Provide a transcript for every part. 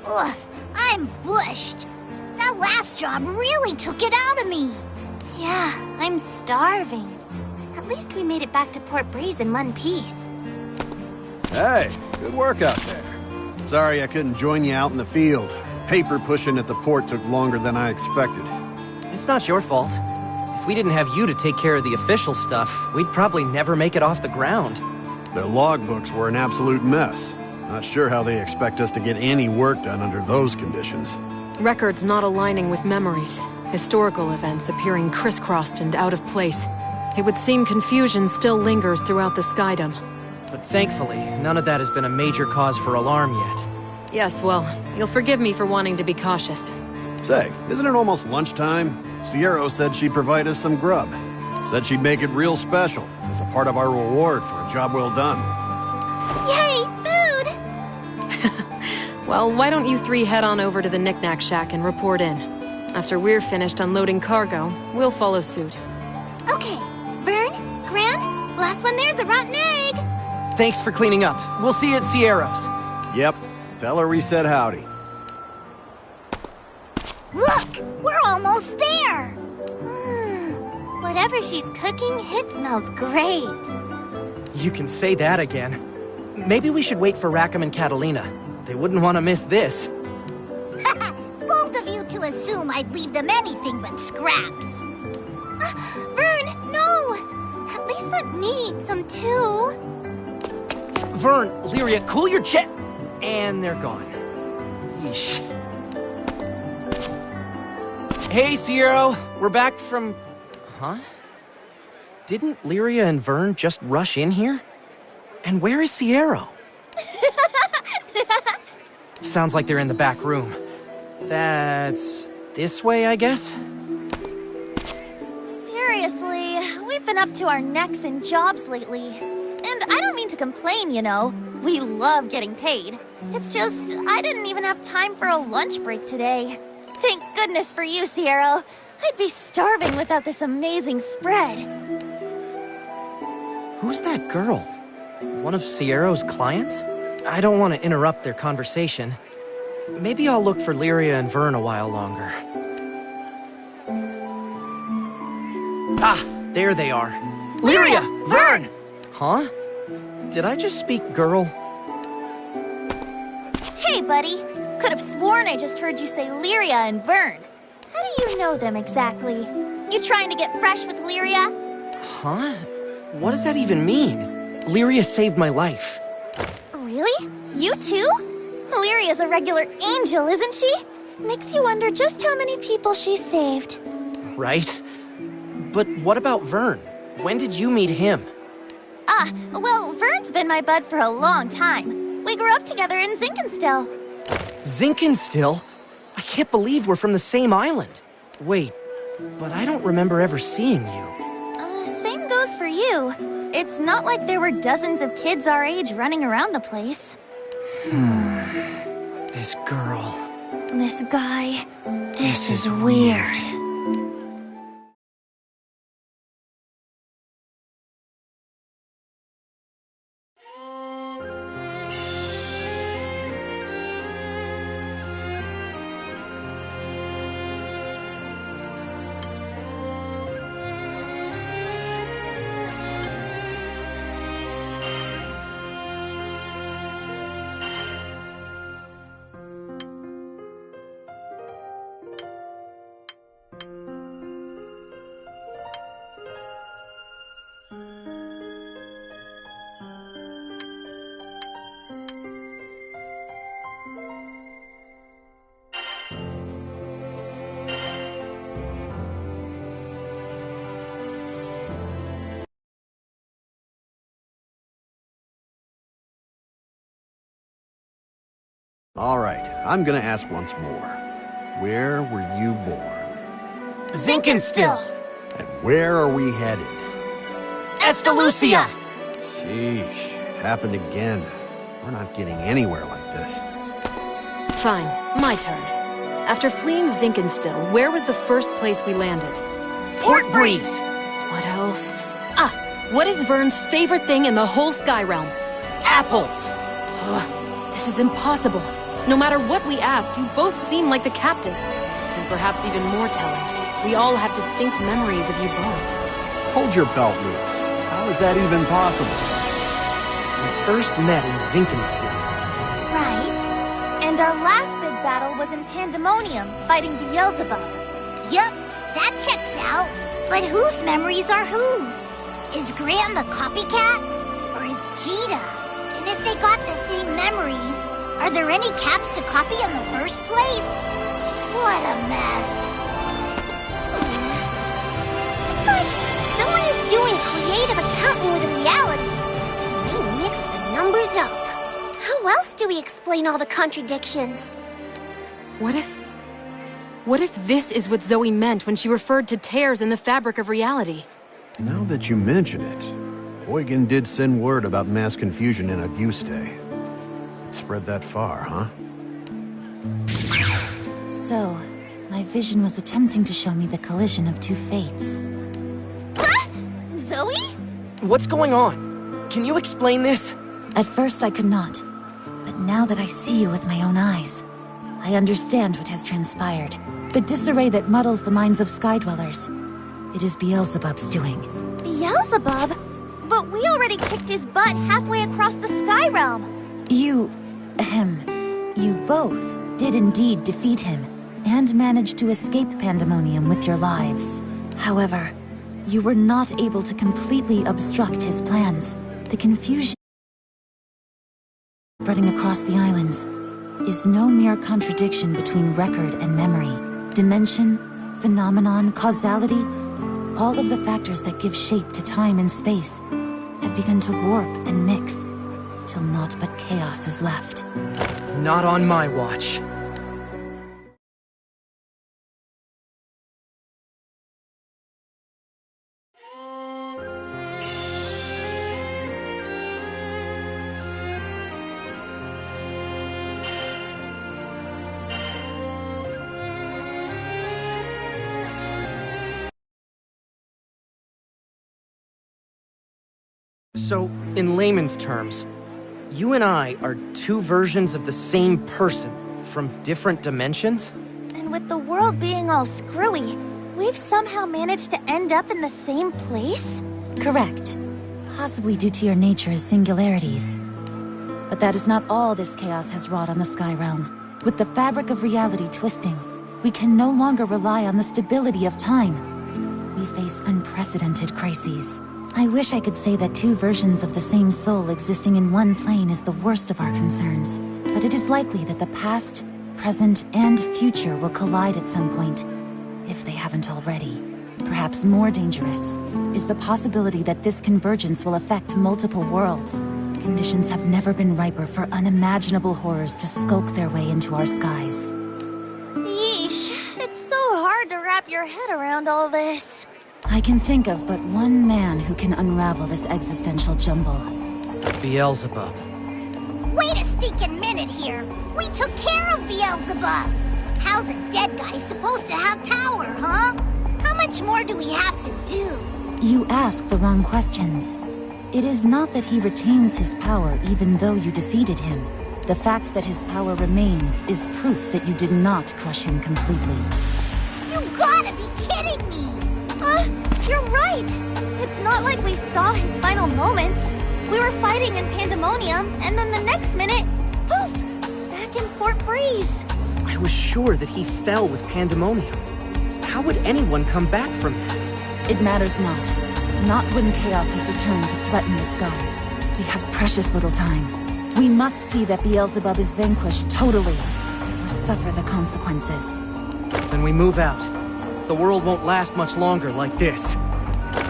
Ugh, I'm bushed. That last job really took it out of me. Yeah, I'm starving. At least we made it back to Port Breeze in one piece. Hey, good work out there. Sorry I couldn't join you out in the field. Paper pushing at the port took longer than I expected. It's not your fault. If we didn't have you to take care of the official stuff, we'd probably never make it off the ground. Their logbooks were an absolute mess. Not sure how they expect us to get any work done under those conditions. Records not aligning with memories. Historical events appearing crisscrossed and out of place. It would seem confusion still lingers throughout the skydom. But thankfully, none of that has been a major cause for alarm yet. Yes, well, you'll forgive me for wanting to be cautious. Say, isn't it almost lunchtime? Sierra said she'd provide us some grub. Said she'd make it real special, as a part of our reward for a job well done. Yay, food! Well, why don't you three head on over to the Knick-Knack Shack and report in. After we're finished unloading cargo, we'll follow suit. Okay, Vern, Gran, last one there's a rotten egg! Thanks for cleaning up. We'll see you at Sierra's. Yep, tell her we said howdy. Look, we're almost there. Whatever she's cooking, it smells great. You can say that again. Maybe we should wait for Rackham and Catalina. They wouldn't want to miss this. Both of you to assume I'd leave them anything but scraps. Vern, no! At least let me eat some too. Vern, Lyria, cool your jet! And they're gone. Yeesh. Hey, Sierra! We're back from... Huh? Didn't Lyria and Vern just rush in here? And where is Sierra? Sounds like they're in the back room. That's... this way, I guess? Seriously, we've been up to our necks in jobs lately. And I don't mean to complain, you know. We love getting paid. It's just, I didn't even have time for a lunch break today. Thank goodness for you, Sierra. I'd be starving without this amazing spread. Who's that girl? One of Sierra's clients? I don't want to interrupt their conversation. Maybe I'll look for Lyria and Vern a while longer. Ah, there they are. Lyria! Vern! Huh? Did I just speak girl? Hey, buddy. Could have sworn I just heard you say Lyria and Vern. How do you know them exactly? You trying to get fresh with Lyria? Huh? What does that even mean? Lyria saved my life. Really? You too? Lyria's a regular angel, isn't she? Makes you wonder just how many people she saved. Right? But what about Vern? When did you meet him? Well, Vern's been my bud for a long time. We grew up together in Zinkenstill. Zinkenstill? I can't believe we're from the same island. Wait, but I don't remember ever seeing you. Same goes for you. It's not like there were dozens of kids our age running around the place. This girl. This guy. This is weird. All right, I'm gonna ask once more. Where were you born? Zinkenstill! And where are we headed? Estalucia! Sheesh, it happened again. We're not getting anywhere like this. Fine, my turn. After fleeing Zinkenstill, where was the first place we landed? Port Breeze! What else? What is Vern's favorite thing in the whole Sky Realm? Apples! Ugh, this is impossible. No matter what we ask, you both seem like the captain. And perhaps even more telling, we all have distinct memories of you both. Hold your belt loose. How is that even possible? We first met in Zinkenstill. Right. And our last big battle was in Pandemonium, fighting Beelzebub. Yup, that checks out. But whose memories are whose? Is Gran the copycat? Or is Cheetah? And if they got the same memories, are there any cats to copy in the first place? What a mess. It's like someone is doing creative accounting with reality. And they mix the numbers up. How else do we explain all the contradictions? What if this is what Zoe meant when she referred to tears in the fabric of reality? Now that you mention it, Eugen did send word about mass confusion in Auguste. It spread that far, huh? So, my vision was attempting to show me the collision of two fates. Huh? Zoe? What's going on? Can you explain this? At first I could not, but now that I see you with my own eyes, I understand what has transpired. The disarray that muddles the minds of Skydwellers. It is Beelzebub's doing. Beelzebub? But we already kicked his butt halfway across the Sky Realm. You both did indeed defeat him, and managed to escape Pandemonium with your lives. However, you were not able to completely obstruct his plans. The confusion spreading across the islands is no mere contradiction between record and memory. Dimension, phenomenon, causality, all of the factors that give shape to time and space have begun to warp and mix, till naught but chaos is left. Not on my watch. So, in layman's terms, you and I are two versions of the same person from different dimensions? And with the world being all screwy, we've somehow managed to end up in the same place? Correct. Possibly due to your nature as singularities. But that is not all this chaos has wrought on the Sky Realm. With the fabric of reality twisting, we can no longer rely on the stability of time. We face unprecedented crises. I wish I could say that two versions of the same soul existing in one plane is the worst of our concerns. But it is likely that the past, present, and future will collide at some point, if they haven't already. Perhaps more dangerous is the possibility that this convergence will affect multiple worlds. Conditions have never been riper for unimaginable horrors to skulk their way into our skies. Yeesh, it's so hard to wrap your head around all this. I can think of but one man who can unravel this existential jumble. Beelzebub. Wait a stinking minute here. We took care of Beelzebub. How's a dead guy supposed to have power, huh? How much more do we have to do? You ask the wrong questions. It is not that he retains his power even though you defeated him. The fact that his power remains is proof that you did not crush him completely. You gotta be kidding me! You're right! It's not like we saw his final moments. We were fighting in Pandemonium, and then the next minute, poof! Back in Port Breeze. I was sure that he fell with Pandemonium. How would anyone come back from that? It matters not. Not when chaos has returned to threaten the skies. We have precious little time. We must see that Beelzebub is vanquished totally, or suffer the consequences. Then we move out. The world won't last much longer like this.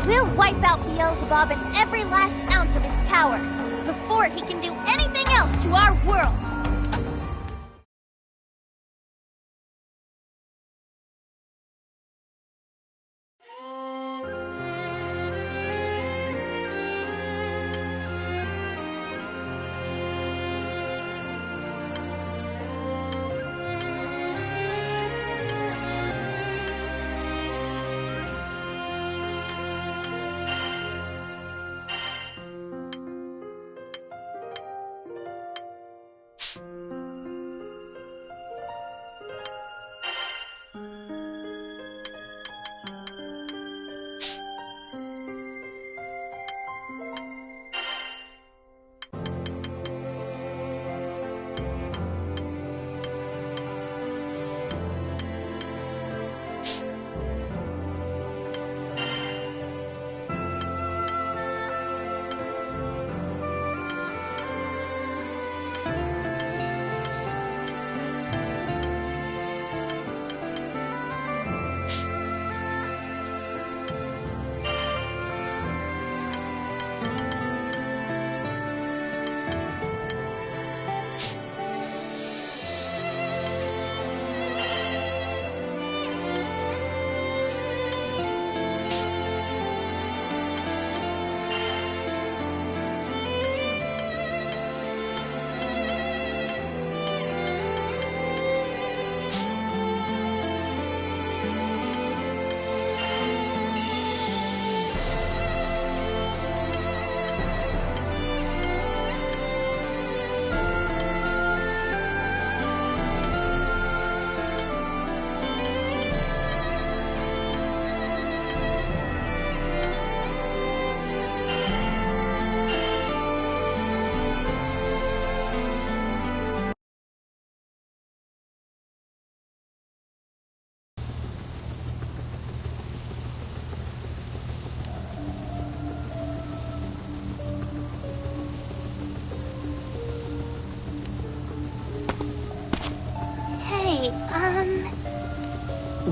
We'll wipe out Beelzebub and every last ounce of his power, before he can do anything else to our world.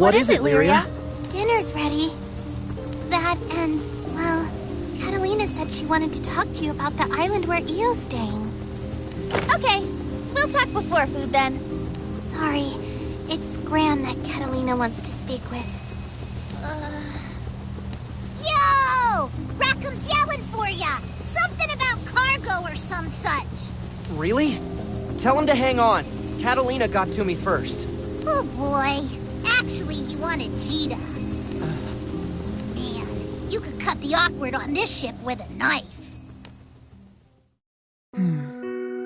What is it, Lyria? Dinner's ready. That and, well, Catalina said she wanted to talk to you about the island where Eo's staying. Okay, we'll talk before food then. Sorry, it's Gran that Catalina wants to speak with. Yo! Rackham's yelling for ya! Something about cargo or some such. Really? Tell him to hang on. Catalina got to me first. Oh boy. Actually, he wanted Cheetah. Man, you could cut the awkward on this ship with a knife.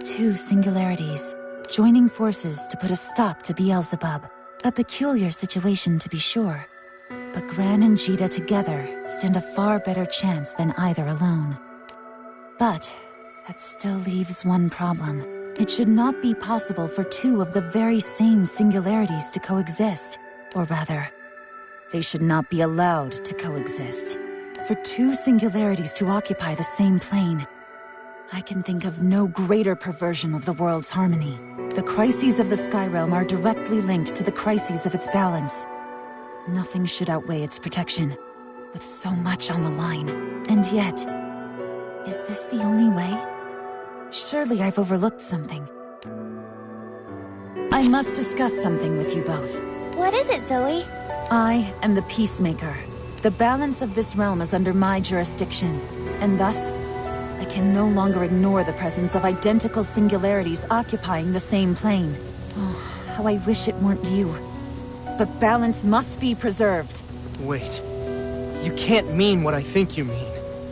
Two singularities, joining forces to put a stop to Beelzebub. A peculiar situation to be sure. But Gran and Jita together stand a far better chance than either alone. But that still leaves one problem. It should not be possible for two of the very same singularities to coexist. Or rather, they should not be allowed to coexist. For two singularities to occupy the same plane, I can think of no greater perversion of the world's harmony. The crises of the Sky Realm are directly linked to the crises of its balance. Nothing should outweigh its protection, with so much on the line. And yet, is this the only way? Surely I've overlooked something. I must discuss something with you both. What is it, Zoe? I am the Peacemaker. The balance of this realm is under my jurisdiction, and thus, I can no longer ignore the presence of identical singularities occupying the same plane. Oh, how I wish it weren't you. But balance must be preserved. Wait. You can't mean what I think you mean.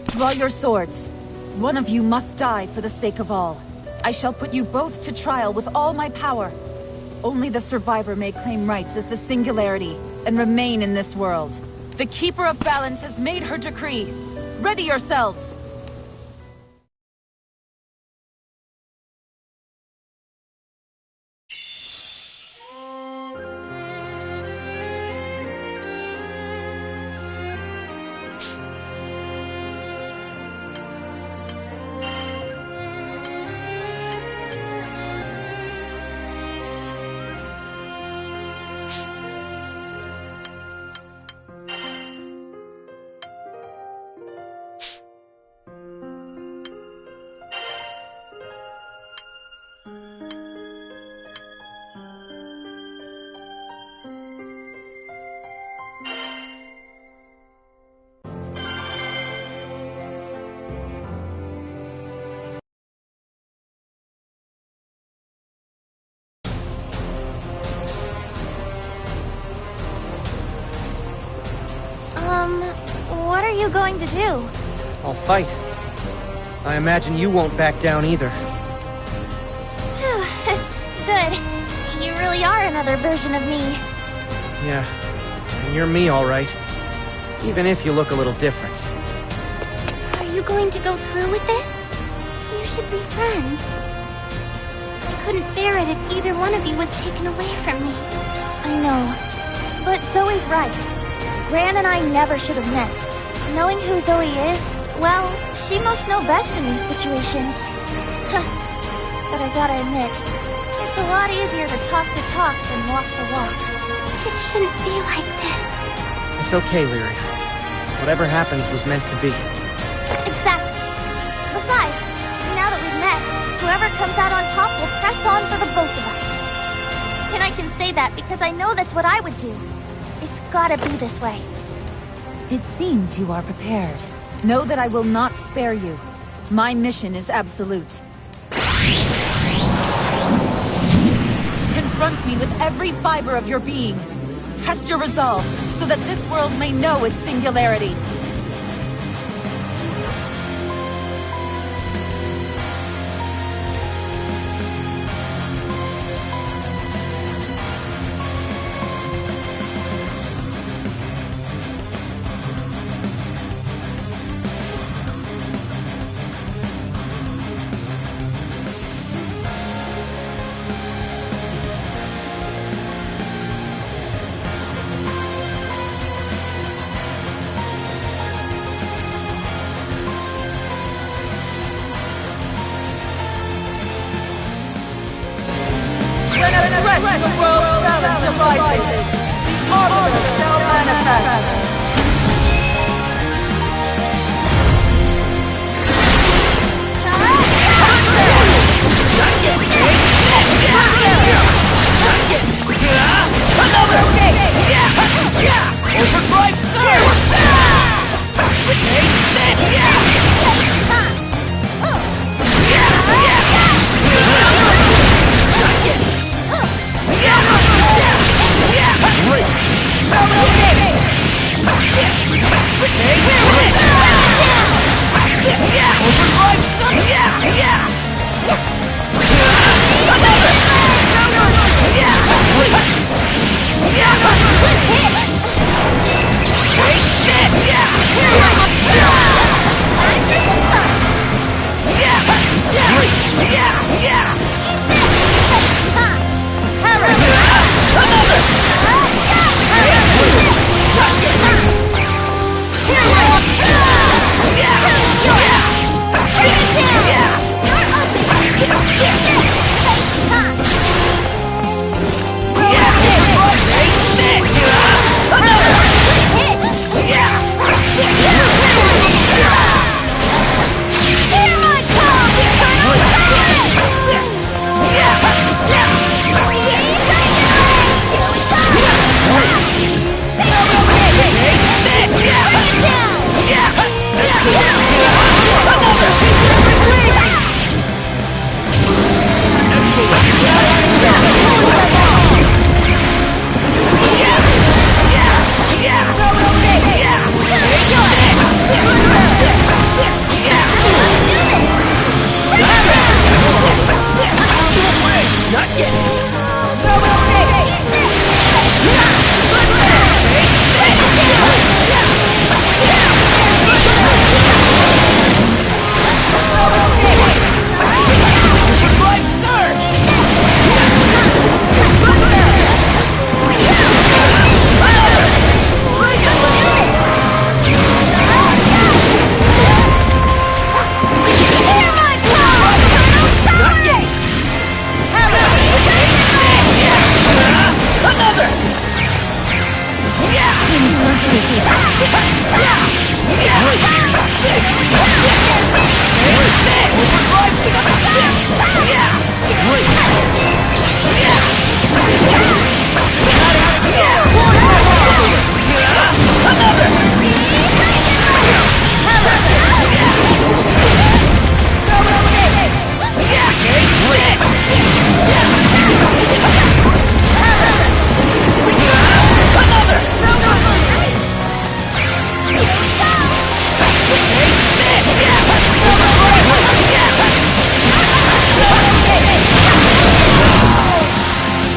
Draw your swords. One of you must die for the sake of all. I shall put you both to trial with all my power. Only the survivor may claim rights as the singularity and remain in this world. The Keeper of Balance has made her decree. Ready yourselves! What are you going to do? I'll fight. I imagine you won't back down either. Good. You really are another version of me. Yeah, and you're me all right. Even if you look a little different. Are you going to go through with this? You should be friends. I couldn't bear it if either one of you was taken away from me. I know. But Zoe's right. Gran and I never should have met. Knowing who Zoe is, well, she must know best in these situations. But I gotta admit, it's a lot easier to talk the talk than walk the walk. It shouldn't be like this. It's okay, Lyria. Whatever happens was meant to be. Exactly. Besides, now that we've met, whoever comes out on top will press on for the both of us. And I can say that because I know that's what I would do. It's gotta be this way. It seems you are prepared. Know that I will not spare you. My mission is absolute. Confront me with every fiber of your being. Test your resolve, so that this world may know its singularity. When a threat to the world's balance arises, the positive shall manifest. Overdrive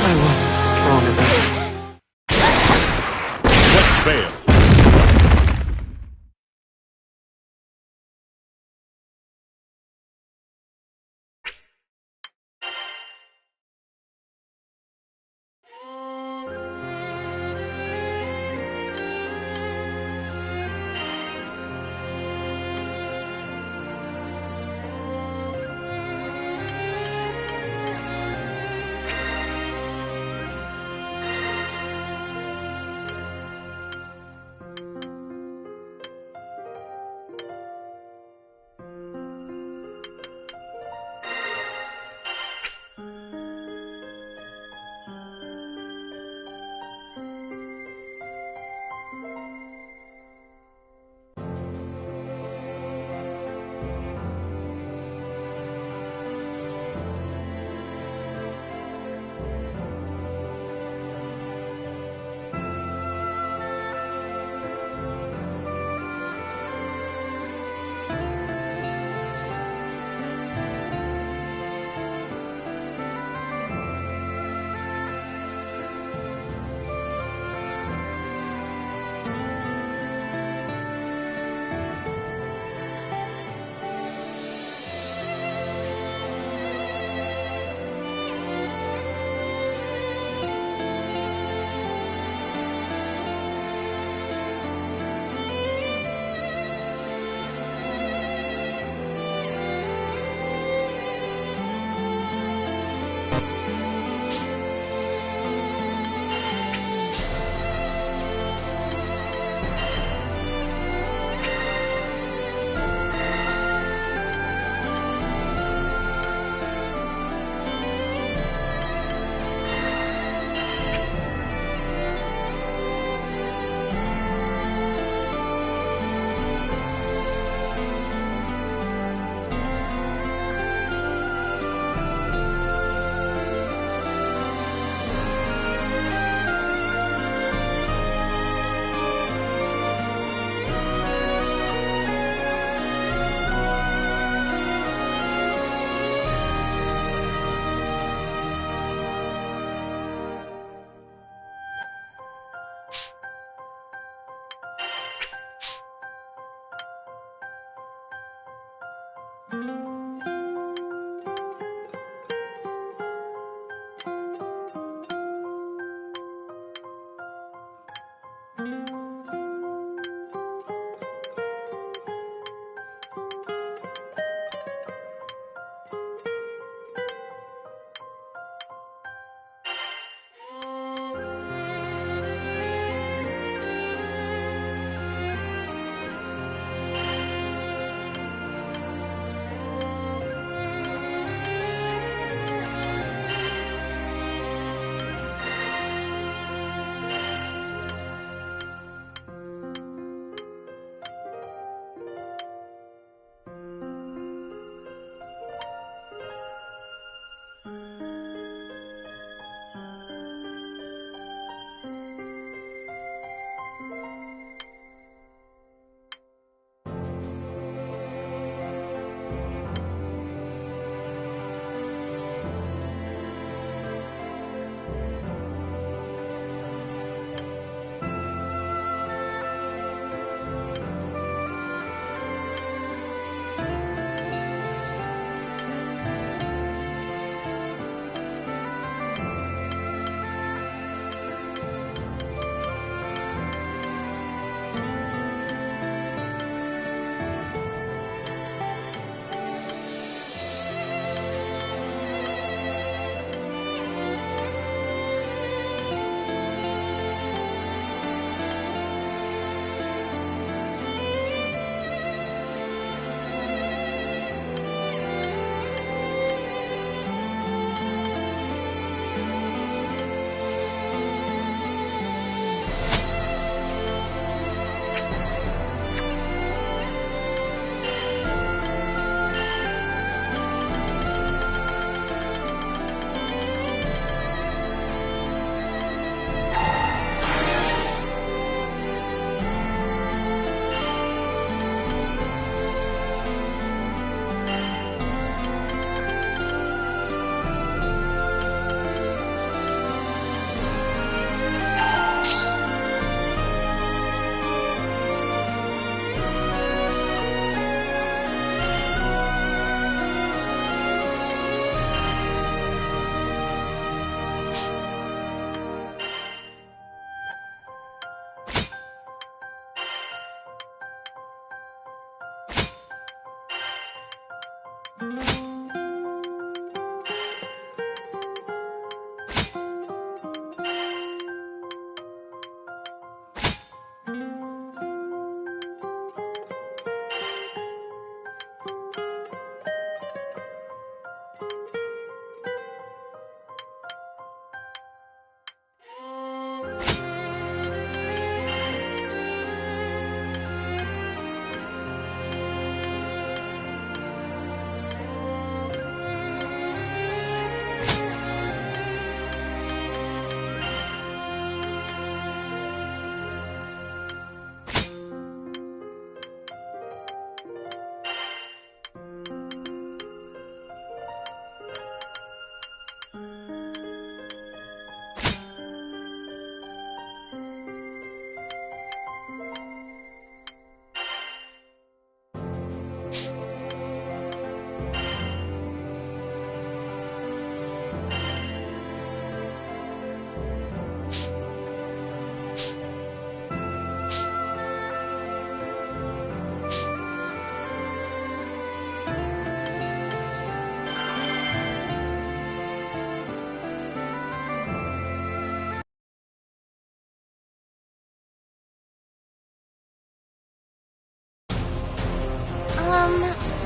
I wasn't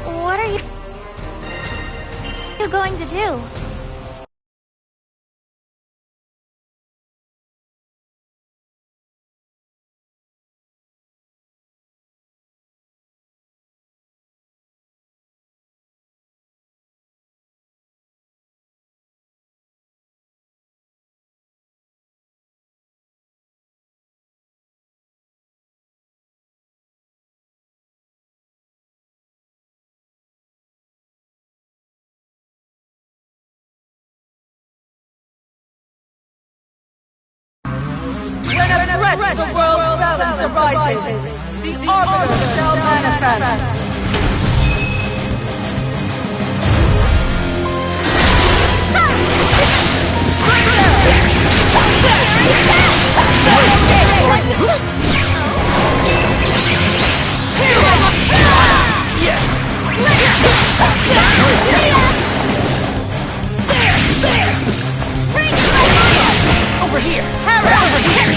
What are you going to do? When a threat to the world's balance arises, the Arbiter shall manifest. Over here! Over here!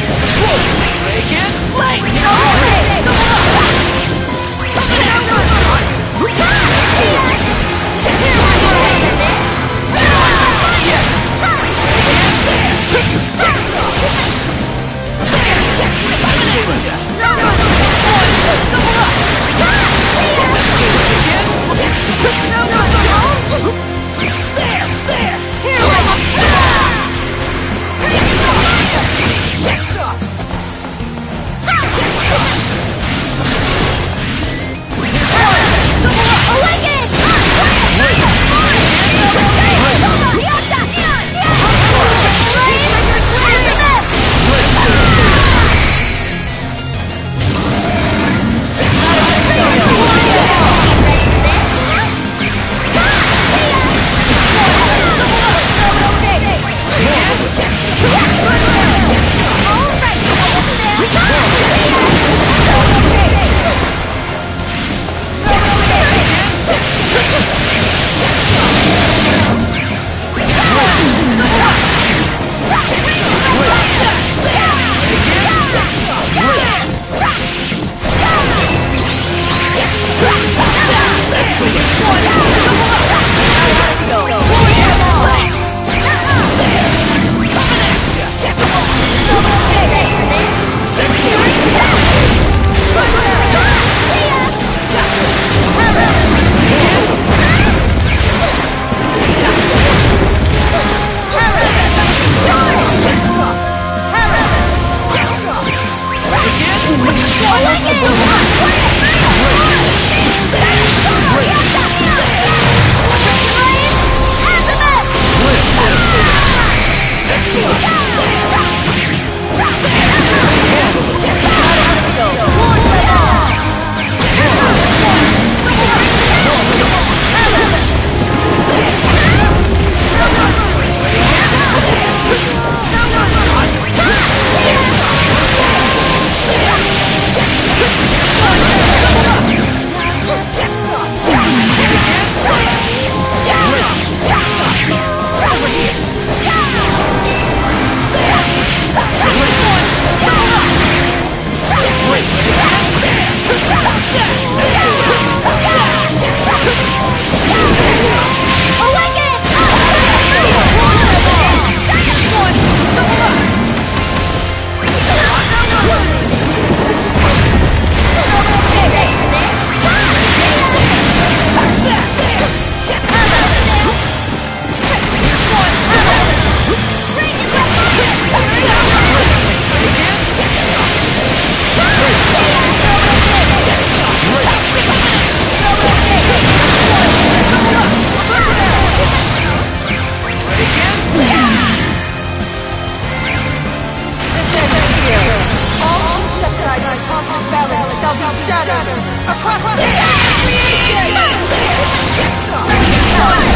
Again? Across the creation!